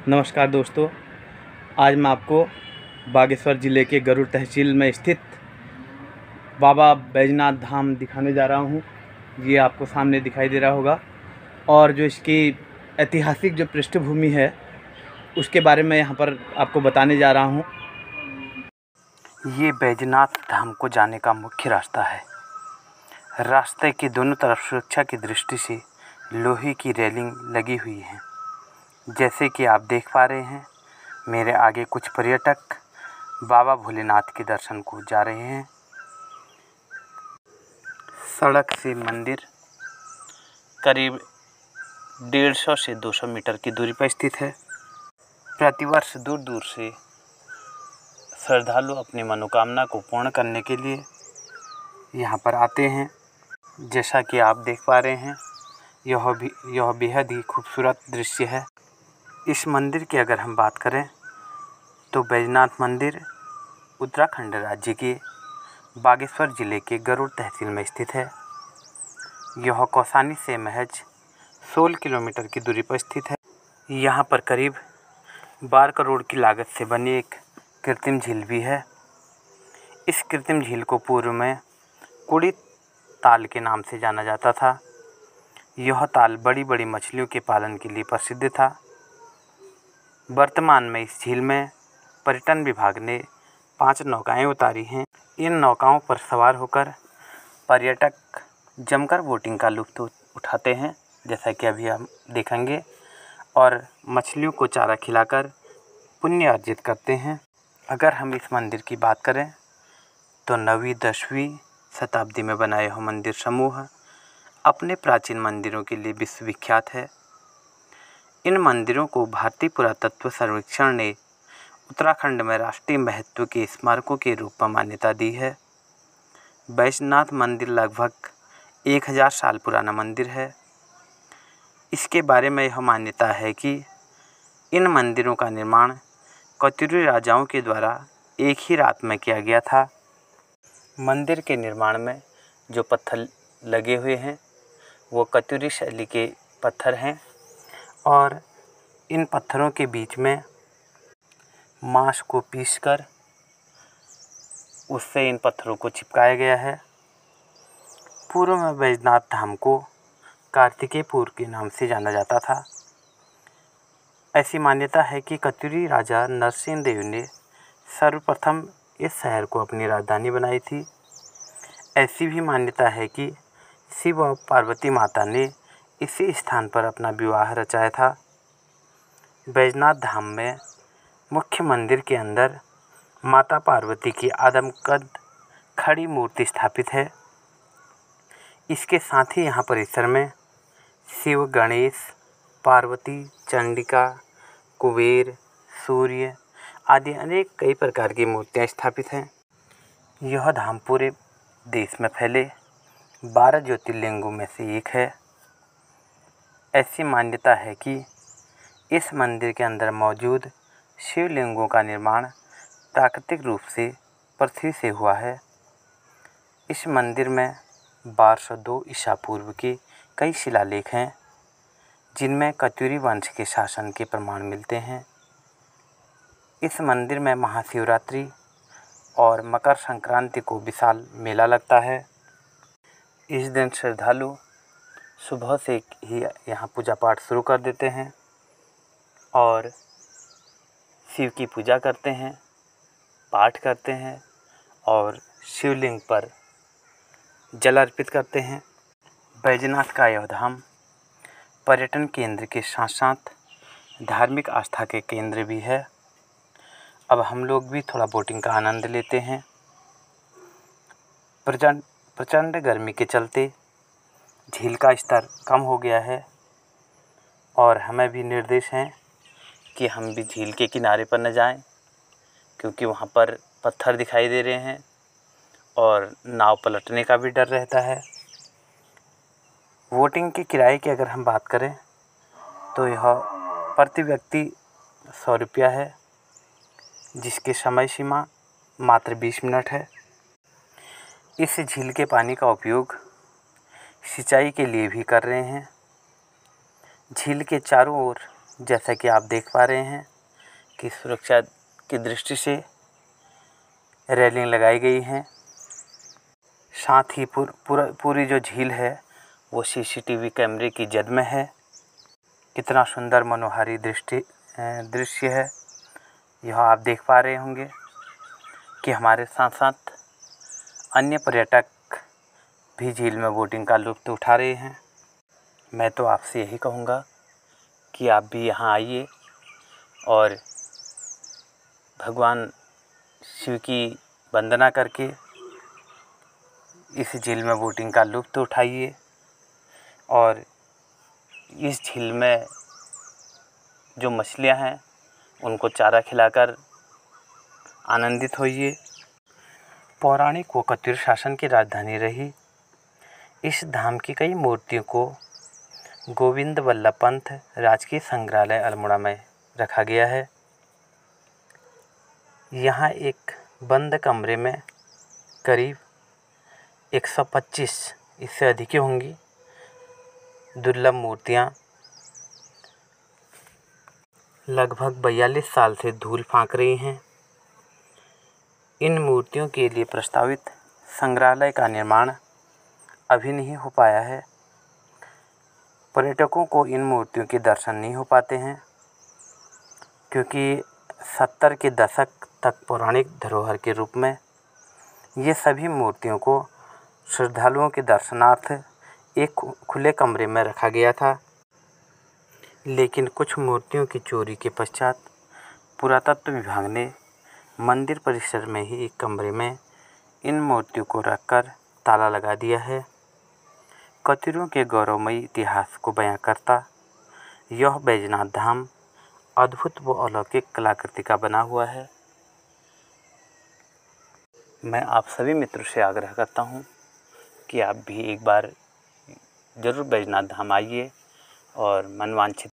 नमस्कार दोस्तों, आज मैं आपको बागेश्वर ज़िले के गरुड़ तहसील में स्थित बाबा बैजनाथ धाम दिखाने जा रहा हूँ। ये आपको सामने दिखाई दे रहा होगा और जो इसकी ऐतिहासिक जो पृष्ठभूमि है उसके बारे में यहाँ पर आपको बताने जा रहा हूँ। ये बैजनाथ धाम को जाने का मुख्य रास्ता है। रास्ते के दोनों तरफ सुरक्षा की दृष्टि से लोहे की रेलिंग लगी हुई है। जैसे कि आप देख पा रहे हैं, मेरे आगे कुछ पर्यटक बाबा भोलेनाथ के दर्शन को जा रहे हैं। सड़क से मंदिर करीब 150 से 200 मीटर की दूरी पर स्थित है। प्रतिवर्ष दूर दूर से श्रद्धालु अपनी मनोकामना को पूर्ण करने के लिए यहाँ पर आते हैं। जैसा कि आप देख पा रहे हैं, यह बेहद ही खूबसूरत दृश्य है। इस मंदिर की अगर हम बात करें तो बैजनाथ मंदिर उत्तराखंड राज्य के बागेश्वर ज़िले के गरुड़ तहसील में स्थित है। यह कौसानी से महज 16 किलोमीटर की दूरी पर स्थित है। यहाँ पर करीब 12 करोड़ की लागत से बनी एक कृत्रिम झील भी है। इस कृत्रिम झील को पूर्व में कुड़ी ताल के नाम से जाना जाता था। यह ताल बड़ी बड़ी मछलियों के पालन के लिए प्रसिद्ध था। वर्तमान में इस झील में पर्यटन विभाग ने 5 नौकाएं उतारी हैं। इन नौकाओं पर सवार होकर पर्यटक जमकर बोटिंग का लुत्फ़ उठाते हैं, जैसा कि अभी हम देखेंगे, और मछलियों को चारा खिलाकर पुण्य अर्जित करते हैं। अगर हम इस मंदिर की बात करें तो 9वीं 10वीं शताब्दी में बनाया यह मंदिर समूह अपने प्राचीन मंदिरों के लिए विश्वविख्यात है। इन मंदिरों को भारतीय पुरातत्व सर्वेक्षण ने उत्तराखंड में राष्ट्रीय महत्व के स्मारकों के रूप में मान्यता दी है। बैजनाथ मंदिर लगभग 1000 साल पुराना मंदिर है। इसके बारे में यह मान्यता है कि इन मंदिरों का निर्माण कत्यूरी राजाओं के द्वारा एक ही रात में किया गया था। मंदिर के निर्माण में जो पत्थर लगे हुए हैं वो कत्यूरी शैली के पत्थर हैं और इन पत्थरों के बीच में मांस को पीसकर उससे इन पत्थरों को चिपकाया गया है। पूर्व में बैजनाथ धाम को कार्तिकेयपुर के नाम से जाना जाता था। ऐसी मान्यता है कि कत्यूरी राजा नरसिंह देव ने सर्वप्रथम इस शहर को अपनी राजधानी बनाई थी। ऐसी भी मान्यता है कि शिव और पार्वती माता ने इसी स्थान पर अपना विवाह रचाया था। बैजनाथ धाम में मुख्य मंदिर के अंदर माता पार्वती की आदमकद खड़ी मूर्ति स्थापित है। इसके साथ ही यहाँ परिसर में शिव, गणेश, पार्वती, चंडिका, कुबेर, सूर्य आदि अनेक कई प्रकार की मूर्तियाँ स्थापित हैं। यह धाम पूरे देश में फैले 12 ज्योतिर्लिंगों में से एक है। ऐसी मान्यता है कि इस मंदिर के अंदर मौजूद शिवलिंगों का निर्माण प्राकृतिक रूप से पृथ्वी से हुआ है। इस मंदिर में 1202 ईसा पूर्व के कई शिलालेख हैं, जिनमें कत्यूरी वंश के शासन के प्रमाण मिलते हैं। इस मंदिर में महाशिवरात्रि और मकर संक्रांति को विशाल मेला लगता है। इस दिन श्रद्धालु सुबह से ही यहाँ पूजा पाठ शुरू कर देते हैं और शिव की पूजा करते हैं, पाठ करते हैं और शिवलिंग पर जल अर्पित करते हैं। बैजनाथ का यह धाम पर्यटन केंद्र के साथ साथ धार्मिक आस्था के केंद्र भी है। अब हम लोग भी थोड़ा बोटिंग का आनंद लेते हैं। प्रचंड गर्मी के चलते झील का स्तर कम हो गया है और हमें भी निर्देश हैं कि हम भी झील के किनारे पर न जाएं, क्योंकि वहाँ पर पत्थर दिखाई दे रहे हैं और नाव पलटने का भी डर रहता है। बोटिंग के किराए की अगर हम बात करें तो यह प्रति व्यक्ति 100 रुपया है, जिसकी समय सीमा मात्र 20 मिनट है। इस झील के पानी का उपयोग सिंचाई के लिए भी कर रहे हैं। झील के चारों ओर जैसा कि आप देख पा रहे हैं कि सुरक्षा की दृष्टि से रेलिंग लगाई गई है। साथ ही पूरी जो झील है वो सीसीटीवी कैमरे की जद में है। कितना सुंदर मनोहारी दृश्य है यह आप देख पा रहे होंगे कि हमारे साथ साथ अन्य पर्यटक भी झील में बोटिंग का लुत्फ़ उठा रहे हैं। मैं तो आपसे यही कहूँगा कि आप भी यहाँ आइए और भगवान शिव की वंदना करके इस झील में बोटिंग का लुत्फ़ उठाइए और इस झील में जो मछलियाँ हैं उनको चारा खिलाकर आनंदित होइए। पौराणिक व कतिर शासन की राजधानी रही इस धाम की कई मूर्तियों को गोविंद वल्लभ पंत राजकीय संग्रहालय अल्मोड़ा में रखा गया है। यहाँ एक बंद कमरे में करीब 125 इससे अधिक होंगी दुर्लभ मूर्तियाँ लगभग 42 साल से धूल फाँक रही हैं। इन मूर्तियों के लिए प्रस्तावित संग्रहालय का निर्माण अभी नहीं हो पाया है। पर्यटकों को इन मूर्तियों के दर्शन नहीं हो पाते हैं क्योंकि 70 के दशक तक पौराणिक धरोहर के रूप में ये सभी मूर्तियों को श्रद्धालुओं के दर्शनार्थ एक खुले कमरे में रखा गया था। लेकिन कुछ मूर्तियों की चोरी के पश्चात पुरातत्व विभाग ने मंदिर परिसर में ही एक कमरे में इन मूर्तियों को रखकर ताला लगा दिया है। कतिरों के गौरवमयी इतिहास को बयां करता यह बैजनाथ धाम अद्भुत व अलौकिक कलाकृति का बना हुआ है। मैं आप सभी मित्रों से आग्रह करता हूं कि आप भी एक बार ज़रूर बैजनाथ धाम आइए और मनवांछित